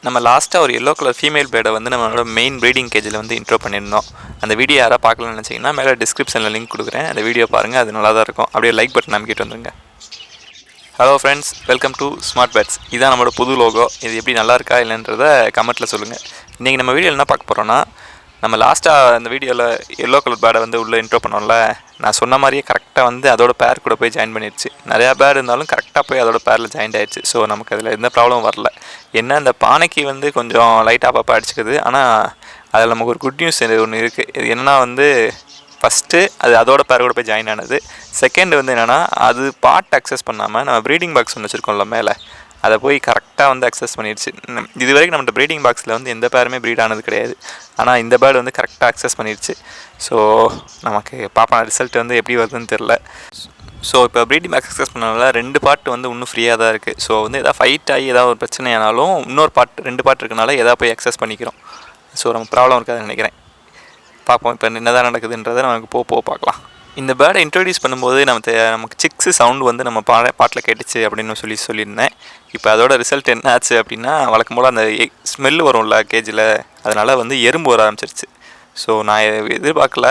நம்ம லாஸ்ட்டாக ஒரு எல்லோ கலர் ஃபீமேல் பேர்டை வந்து நம்மளோட மெயின் ப்ரீடிங் கேஜில் வந்து இன்ட்ரோ பண்ணியிருந்தோம். அந்த வீடியோ யாராவது பார்க்கலன்னு நினச்சிங்கன்னா மேலே டிஸ்கிரிப்ஷனில் லிங்க் கொடுக்குறேன். அந்த வீடியோ பாருங்கள், அது நல்லா தான் இருக்கும். அப்படியே லைக் பட்டன் அமைக்கிட்டு வந்துருங்க. Hello friends, welcome to smartbirds. இதுதான் நம்மளோட புது லோகோ. இது எப்படி நல்லா இருக்கா இல்லைன்றதை கமெண்ட்டில் சொல்லுங்கள். இன்றைக்கி நம்ம வீடியோவில் என்ன பார்க்க போகிறோன்னா, நம்ம லாஸ்ட்டாக அந்த வீடியோவில் எல்லோ கலர் பேர்டை வந்து உள்ளே இன்ட்ரோ பண்ணோம்ல, நான் சொன்ன மாதிரியே கரெக்டாக வந்து அதோட பேர் கூட போய் ஜாயின் பண்ணிடுச்சு. நிறையா பேர் இருந்தாலும் கரெக்டாக போய் அதோட பேரில் ஜாயின் ஆகிடுச்சு. ஸோ நமக்கு அதில் எந்த ப்ராப்ளமும் வரல. என்ன இந்த பானைக்கு வந்து கொஞ்சம் லைட்டாக பாப்பா அடிச்சுக்குது. ஆனால் அதில் நமக்கு ஒரு குட் நியூஸ் ஒன்று இருக்குது. இது என்னென்னா வந்து ஃபஸ்ட்டு அது அதோட பேர் கூட போய் ஜாயின் ஆனது. செகண்ட் வந்து என்னென்னா, அது பார்ட் அக்சஸ் பண்ணாமல் நம்ம ப்ரீடிங் பாக்ஸ் ஒன்று வச்சுருக்கோம்ல மேலே, அதை போய் கரெக்டாக வந்து அக்சஸ் பண்ணிடுச்சு. இது வரைக்கும் நம்மகிட்ட ப்ரீடிங் பாக்ஸில் வந்து எந்த பேருமே ப்ரீட் ஆனது கிடையாது. ஆனால் இந்த பேர்டு வந்து கரெக்டாக அக்சஸ் பண்ணிடுச்சு. ஸோ நமக்கு பாப்பா ரிசல்ட் வந்து எப்படி வருதுன்னு தெரில. ஸோ இப்போ ப்ரீடிங் பாக்ஸ் அக்சஸ் பண்ணனால 2 பார்ட் வந்து இன்னும் ஃப்ரீயாக தான் இருக்குது. ஸோ வந்து எதாவது ஃபைட் ஆகி ஏதாவது ஒரு பிரச்சனை ஆனாலும் இன்னொரு பார்ட் 2 பார்ட் இருக்கனால எதாவது போய் அக்சஸ் பண்ணிக்கிறோம். ஸோ நம்ம ப்ராப்ளம் இருக்காதுன்னு நினைக்கிறேன். பார்ப்போம் இப்போ என்ன தான் நடக்குதுன்றதை நமக்கு போக பார்க்கலாம். இந்த பேர்டை இன்ட்ரடியூஸ் பண்ணும்போது நமக்கு சிக்ஸு சவுண்டு வந்து நம்ம பாட்டில் கேட்டுச்சு அப்படின்னு சொல்லியிருந்தேன். இப்போ அதோட ரிசல்ட் என்ன ஆச்சு அப்படின்னா, வழக்கம் போல் அந்த ஸ்மெல்லு வரும்ல கேஜில், அதனால் வந்து எறும்பு வர ஆரம்பிச்சிருச்சு. ஸோ நான் எதிர்பார்க்கல,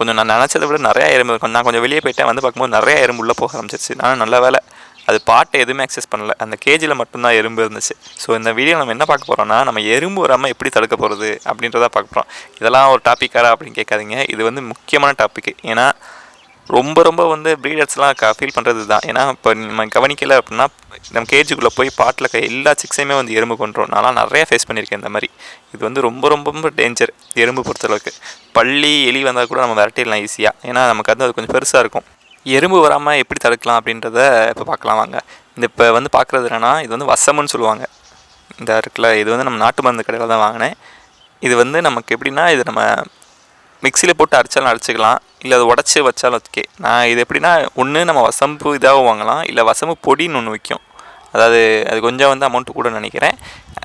நான் நினச்சதை விட நிறையா எறும்பு இருக்கும். நான் கொஞ்சம் வெளியே போயிட்டேன், வந்து பார்க்கும்போது நிறையா எறும்பு உள்ளே போக ஆரம்பிச்சிருச்சு. ஆனால் நல்ல வேலை அது பாட்டை எதுவுமே அக்சஸ் பண்ணல, அந்த கேஜில் மட்டும்தான் எறும்பு இருந்துச்சு. ஸோ இந்த வீடியோ நம்ம என்ன பார்க்க போகிறோம்னா, நம்ம எறும்பு வராமல் எப்படி தடுக்க போகிறது அப்படின்றத பார்க்க போகிறோம். இதெல்லாம் ஒரு டாப்பிக்காரா அப்படின்னு கேட்காதீங்க, இது வந்து முக்கியமான டாப்பிக்கு. ஏன்னா ரொம்ப வந்து ப்ரீடர்ஸ்லாம் ஃபீல் பண்ணுறது தான். ஏன்னா இப்போ நம்ம கவனிக்கலை அப்படின்னா நம்ம கேஜுக்குள்ளே போய் பாட்டில் எல்லா சிக்ஸையுமே வந்து எறும்பு கொண்டுரும். நான்லாம் நிறையா ஃபேஸ் பண்ணியிருக்கேன் இந்த மாதிரி. இது வந்து ரொம்ப டேஞ்சர் எறும்பு பொறுத்தளவுக்கு. பள்ளி எலி வந்தால் கூட நம்ம விரட்டிடலாம் ஈஸியாக, ஏன்னா நமக்கு வந்து அது கொஞ்சம் பெருசாக இருக்கும். எறும்பு வராமல் எப்படி தடுக்கலாம் அப்படின்றத இப்போ பார்க்கலாம் வாங்க. இப்போ வந்து பார்க்குறது என்னென்னா, இது வந்து வசமுன்னு சொல்லுவாங்க. இந்த இருக்குல்ல, இது வந்து நம்ம நாட்டு மருந்து கடையில் தான் வாங்கினேன். இது வந்து நமக்கு எப்படின்னா, இது நம்ம மிக்சியில் போட்டு அரைச்சாலும் அரைச்சிக்கலாம், இல்லை அதை உடச்சி வச்சாலும் ஓகே. நான் இது எப்படின்னா, ஒன்று நம்ம வசம்பு இதாகவும் வாங்கலாம், இல்லை வசம்பு பொடின்னு ஒன்று விற்கும். அதாவது அது கொஞ்சம் வந்து அமௌண்ட்டு கூட நினைக்கிறேன்.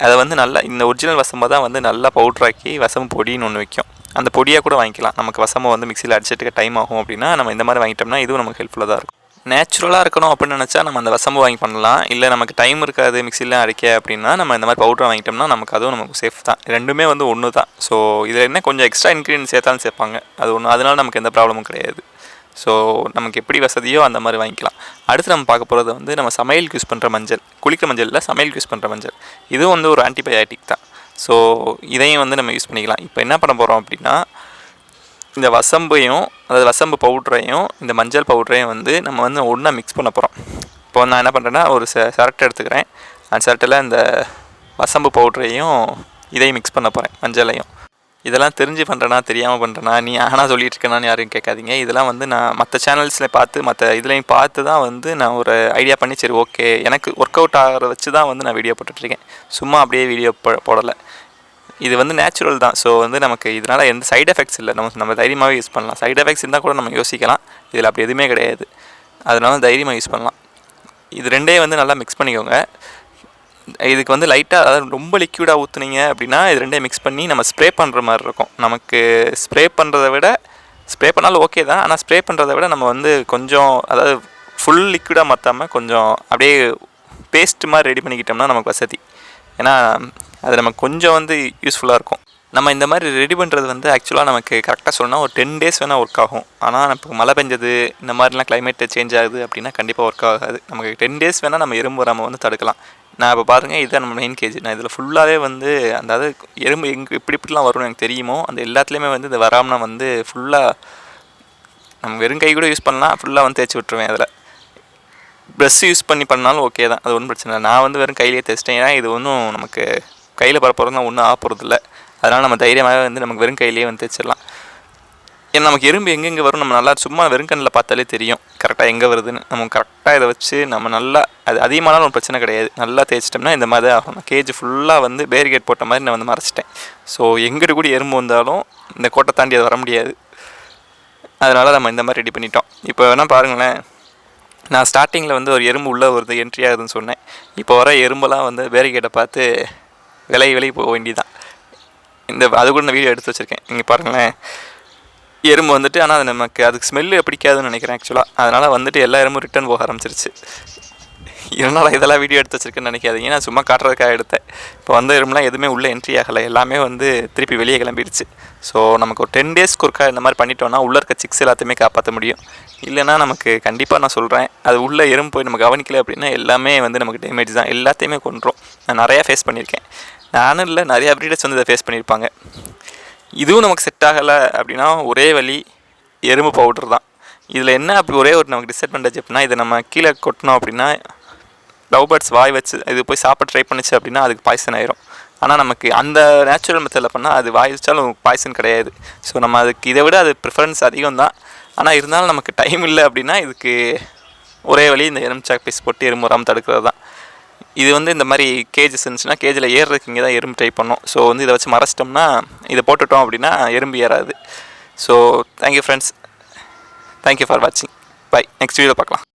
அதை வந்து நல்லா இந்த ஒரிஜினல் வசம்பை தான் வந்து நல்லா பவுட்ராக்கி வசம்பு பொடின்னு ஒன்று விற்கும். அந்த பொடியாக கூட வாங்கிக்கலாம். நமக்கு வசம்பை வந்து மிக்சியில் அடிச்சிட்டு டைம் ஆகும் அப்படின்னா நம்ம இந்த மாதிரி வாங்கிட்டோம்னா இதுவும் நமக்கு ஹெல்ப்ஃபுல்லாக தான் இருக்கும். நேச்சுரலாக இருக்கணும் அப்படின்னு நினச்சா நம்ம அந்த வசம்பு வாங்கி பண்ணலாம். இல்லை நமக்கு டைம் இருக்காது மிக்சியில் அடிக்க அப்படின்னா நம்ம இந்த மாதிரி பவுடரை வாங்கிட்டோம்னா நமக்கு அதுவும் நமக்கு சேஃப் தான். ரெண்டுமே வந்து ஒன்று தான். ஸோ இதில் என்ன கொஞ்சம் எக்ஸ்ட்ரா இன்க்ரீடியன்ஸ் சேர்த்தாலும் சேர்ப்பாங்க, அது ஒன்று. அதனால நமக்கு எந்த ப்ராப்ளமும் கிடையாது. ஸோ நமக்கு எப்படி வசதியோ அந்த மாதிரி வாங்கிக்கலாம். அடுத்து நம்ம பார்க்க போகிறது வந்து நம்ம சமையலுக்கு யூஸ் பண்ணுற மஞ்சள், குளிக்க மஞ்சள் இல்லை, சமையலுக்கு யூஸ் பண்ணுற மஞ்சள். இதுவும் வந்து ஒரு ஆன்டிபயாட்டிக் தான். ஸோ இதையும் வந்து நம்ம யூஸ் பண்ணிக்கலாம். இப்போ என்ன பண்ண போகிறோம் அப்படின்னா, இந்த வசம்பையும் அதாவது வசம்பு பவுட்ரையும் இந்த மஞ்சள் பவுட்ரையும் வந்து நம்ம வந்து ஒன்றா மிக்ஸ் பண்ண போகிறோம். இப்போ நான் என்ன பண்ணுறேன்னா, ஒரு சரட்டை எடுத்துக்கிறேன். அந்த சரட்டில் இந்த வசம்பு பவுட்ரையும் இதையும் மிக்ஸ் பண்ண போகிறேன், மஞ்சளையும். இதெல்லாம் தெரிஞ்சு பண்ணுறேன்னா தெரியாமல் பண்ணுறேன்னா நீ ஆனால் சொல்லிட்டு இருக்கேனான்னு யாரும் கேட்காதீங்க. இதெல்லாம் வந்து நான் மற்ற சேனல்ஸில் பார்த்து மற்ற இதுலையும் பார்த்து தான் வந்து நான் ஒரு ஐடியா பண்ணி சரி ஓகே எனக்கு ஒர்க் அவுட் ஆகிற வச்சு தான் வந்து நான் வீடியோ போட்டுட்ருக்கேன். சும்மா அப்படியே வீடியோ போடலை. இது வந்து நேச்சுரல் தான். ஸோ வந்து நமக்கு இதனால் எந்த சைட் எஃபெக்ட்ஸ் இல்லை. நம்ம தைரியமாகவே யூஸ் பண்ணலாம். சைட் எஃபெக்ட்ஸ் இருந்தால் கூட நம்ம யோசிக்கலாம். இதில் அப்படி எதுவுமே கிடையாது. அதனால தைரியமாக யூஸ் பண்ணலாம். இது ரெண்டே வந்து நல்லா மிக்ஸ் பண்ணிக்கோங்க. இதுக்கு வந்து லைட்டாக, அதாவது ரொம்ப லிக்விடாக ஊற்றுனீங்க அப்படின்னா இது ரெண்டே மிக்ஸ் பண்ணி நம்ம ஸ்ப்ரே பண்ணுற மாதிரி இருக்கும். நமக்கு ஸ்ப்ரே பண்ணுறதை விட, ஸ்ப்ரே பண்ணாலும் ஓகே தான், ஆனால் ஸ்ப்ரே பண்ணுறதை விட நம்ம வந்து கொஞ்சம், அதாவது ஃபுல் லிக்விடாக மாற்றாமல் கொஞ்சம் அப்படியே பேஸ்ட் மாதிரி ரெடி பண்ணிக்கிட்டோம்னா நமக்கு வசதி. ஏன்னா அது நமக்கு கொஞ்சம் வந்து யூஸ்ஃபுல்லாக இருக்கும். நம்ம இந்த மாதிரி ரெடி பண்ணுறது வந்து ஆக்சுவலாக நமக்கு கரெக்டாக சொல்லணும்னா ஒரு 10 days வேணால் ஒர்க் ஆகும். ஆனால் இப்போ மழை பெஞ்சது இந்த மாதிரிலாம் கிளைமேட் சேஞ்ச் ஆகுது அப்படின்னா கண்டிப்பாக ஒர்க் ஆகாது. நமக்கு 10 days வேணால் நம்ம எறும்பு வராமல் வந்து தடுக்கலாம். நான் இப்போ பாருங்கள், இதுதான் நம்ம மெயின் கேஜ். நான் இதில் ஃபுல்லாகவே வந்து அதாவது எறும்பு இப்படிலாம் வரும்னு எனக்கு தெரியுமோ அந்த எல்லாத்துலேயுமே வந்து இந்த வராமல் வந்து ஃபுல்லாக நம்ம வெறும் கை கூட யூஸ் பண்ணலாம், ஃபுல்லாக வந்து தேய்ச்சி விட்ருவேன். அதில் ப்ரெஷ் யூஸ் பண்ணி பண்ணாலும் ஓகே தான், அது ஒன்றும் பிரச்சனை இல்லை. நான் வந்து வெறும் கையிலேயே தேய்ச்சிட்டேன். ஏன்னா இது ஒன்றும் நமக்கு கையில் பரப்புறதுலாம் ஒன்றும் ஆக போகிறதில்ல. அதனால் நம்ம தைரியமாக வந்து நமக்கு வெறும் கையிலேயே வந்து தேய்ச்சிடலாம். ஏன்னா நமக்கு எறும்பு எங்கெங்கே வரும் நம்ம நல்லா சும்மா வெறும் கண்ணில் பார்த்தாலே தெரியும் கரெக்டாக எங்கே வருதுன்னு. நம்ம கரெக்டாக இதை வச்சு நம்ம நல்லா, அது அதிகமானாலும் ஒரு பிரச்சனை கிடையாது, நல்லா தேய்ச்சிட்டோம்னா இந்த மாதிரி தான் ஆகும். கேஜ் ஃபுல்லாக வந்து பேரிகேட் போட்ட மாதிரி நான் வந்து மறைச்சிட்டேன். ஸோ எங்கிட்ட கூட எறும்பு வந்தாலும் இந்த கோட்டை தாண்டி அது வர முடியாது. அதனால் நம்ம இந்த மாதிரி ரெடி பண்ணிட்டோம். இப்போ வேணால் பாருங்களேன், நான் ஸ்டார்டிங்கில் வந்து ஒரு எறும்பு உள்ளே வருது என்ட்ரி ஆகுதுன்னு சொன்னேன். இப்போ வர எறும்பெல்லாம் வந்து பேரிகேட்டை பார்த்து விலகி போக வேண்டியதான். அது கூட நான் வீடியோ எடுத்து வச்சுருக்கேன், நீங்கள் பாருங்களேன். எறும்பு வந்துட்டு, ஆனால் அது நமக்கு அதுக்கு ஸ்மெல்லு பிடிக்காதுன்னு நினைக்கிறேன் ஆக்சுவலாக. அதனால் வந்துட்டு எல்லா எறும்பும் ரிட்டன் போக ஆரம்பிச்சிருச்சு. இதனால் இதெல்லாம் வீடியோ எடுத்து வச்சிருக்கேன்னு நினைக்காதீங்க, நான் சும்மா காட்டுறதுக்காக எடுத்தேன். இப்போ வந்த எறும்புலாம் எதுவுமே உள்ளே என்ட்ரி ஆகலை, எல்லாமே வந்து திருப்பி வெளியே கிளம்பிடுச்சு. ஸோ நமக்கு ஒரு 10 டேஸ்க்கு ஒருக்கா இந்த மாதிரி பண்ணிட்டோம்னா உள்ளே இருக்க சிக்ஸ் எல்லாத்தையுமே காப்பாற்ற முடியும். இல்லைனா நமக்கு கண்டிப்பாக நான் சொல்கிறேன், அது உள்ளே எறும்பு போய் நம்ம கவனிக்கலை அப்படின்னா எல்லாமே வந்து நமக்கு டேமேஜ் தான், எல்லாத்தையுமே கொண்டுரும். நான் நிறையா ஃபேஸ் பண்ணியிருக்கேன். நானும் இல்லை, நிறையா ப்ரீடர்ஸ் வந்து இதை ஃபேஸ் பண்ணியிருப்பாங்க. இதுவும் நமக்கு செட் ஆகலை அப்படின்னா ஒரே வழி எறும்பு பவுடர் தான். இதில் என்ன அப்படி ஒரே ஒரு நமக்கு டிஸ்அட்வான்டேஜ் அப்படின்னா, இதை நம்ம கீழே கொட்டினோம் அப்படின்னா லவ் பேர்ட்ஸ் வாய் வச்சு இது போய் சாப்பிட ட்ரை பண்ணிச்சு அப்படின்னா அதுக்கு பாய்சன் ஆயிரும். ஆனால் நமக்கு அந்த நேச்சுரல் மெத்தடில் பண்ணால் அது வாய் வச்சாலும் பாய்சன் கிடையாது. ஸோ நம்ம அதுக்கு இதை விட அது ப்ரிஃபரன்ஸ் அதிகம் தான். ஆனால் இருந்தாலும் நமக்கு டைம் இல்லை அப்படின்னா இதுக்கு ஒரே வழி இந்த எறும்பு சாக் பீஸ் போட்டு எறும்பு வராமல் தடுக்கிறது தான். இது வந்து இந்த மாதிரி கேஜஸ் இருந்துச்சுன்னா கேஜில் ஏறுறதுக்கு இங்கே தான் எறும்பு ட்ரை பண்ணோம். ஸோ வந்து இதை வச்சு மறைச்சிட்டோம்னா இதை போட்டுட்டோம் அப்படின்னா எறும்பு ஏறாது. So thank you friends, thank you for வாட்சிங். பை, நெக்ஸ்ட் வீடியோ பார்க்கலாம்.